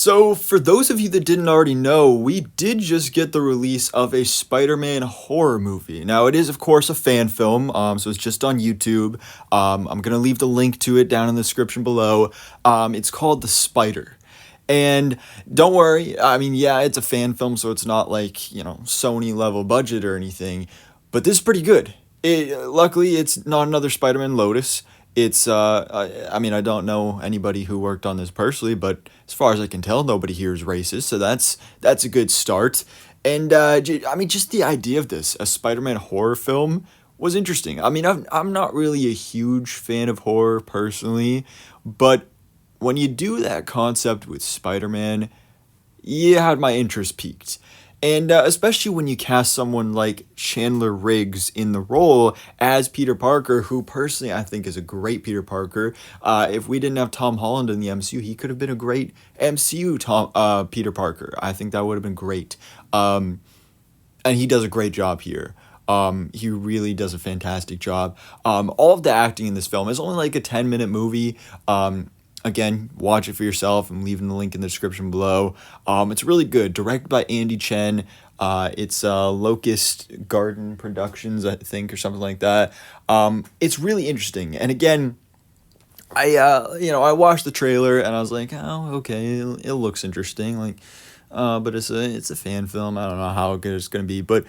So, for those of you that didn't already know, we did just get the release of a Spider-Man horror movie. Now, it is, of course, a fan film, so it's just on YouTube. I'm gonna leave the link to it down in the description below. It's called The Spider. And don't worry, I mean, yeah, it's a fan film, so it's not like, Sony level budget or anything, but this is pretty good. Luckily, it's not another Spider-Man Lotus. I mean, I don't know anybody who worked on this personally, but as far as I can tell, nobody here is racist, so that's a good start. And I mean, just the idea of this, a Spider-Man horror film, was interesting. I mean, I'm not really a huge fan of horror personally, but when you do that concept with Spider-Man, you had my interest peaked. And especially when you cast someone like Chandler Riggs in the role as Peter Parker, who personally I think is a great Peter Parker. If we didn't have Tom Holland in the MCU, he could have been a great MCU Peter Parker. I think that would have been great. And he does a great job here. He really does a fantastic job. All of the acting in this film is only like a 10-minute movie. Again, watch it for yourself. I'm leaving the link in the description below. It's really good. Directed by Andy Chen. It's Locust Garden Productions, I think, or something like that. It's really interesting. And again, I watched the trailer and I was like, oh, okay, it looks interesting. Like, but it's a fan film. I don't know how good it's gonna be, but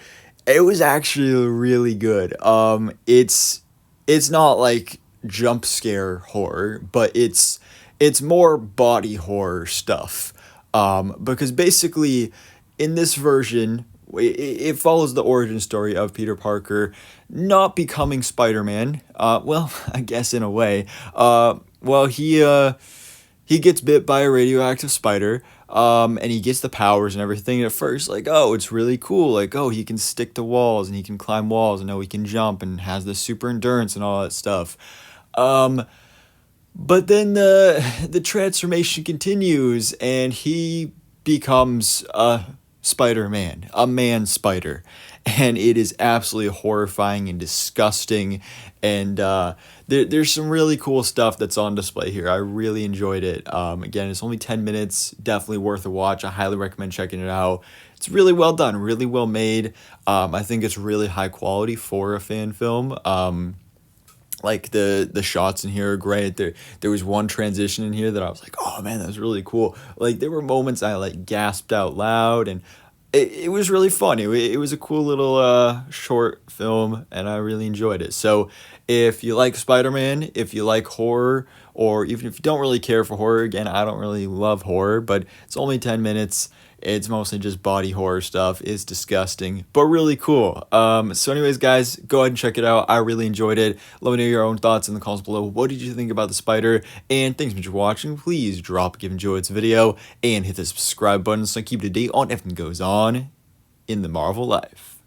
it was actually really good. It's not like jump scare horror, but it's more body horror stuff. Because basically, in this version, it follows the origin story of Peter Parker not becoming Spider-Man. Well, I guess in a way. Well, he gets bit by a radioactive spider. And he gets the powers and everything. And at first, like, oh, it's really cool. Like, oh, he can stick to walls and he can climb walls and oh, he can jump and has this super endurance and all that stuff. But then the transformation continues and he becomes a Spider-Man, a man spider. And it is absolutely horrifying and disgusting. And there's some really cool stuff that's on display here. I really enjoyed it. Again, it's only 10 minutes. Definitely worth a watch. I highly recommend checking it out. It's really well done, really well made. I think it's really high quality for a fan film. Like the shots in here are great. There was one transition in here that I was like, oh man, that was really cool. Like there were moments I like gasped out loud, and it was really fun. It was a cool little short film, and I really enjoyed it. So if you like Spider-Man, if you like horror, or even if you don't really care for horror, again, I don't really love horror, but it's only 10 minutes. It's mostly just body horror stuff. It's disgusting, but really cool. So anyways, guys, go ahead and check it out. I really enjoyed it. Let me know your own thoughts in the comments below. What did you think about the spider? And thanks so much for watching. Please drop a give enjoyed this video and hit the subscribe button so I keep up to date on everything goes on in the Marvel life.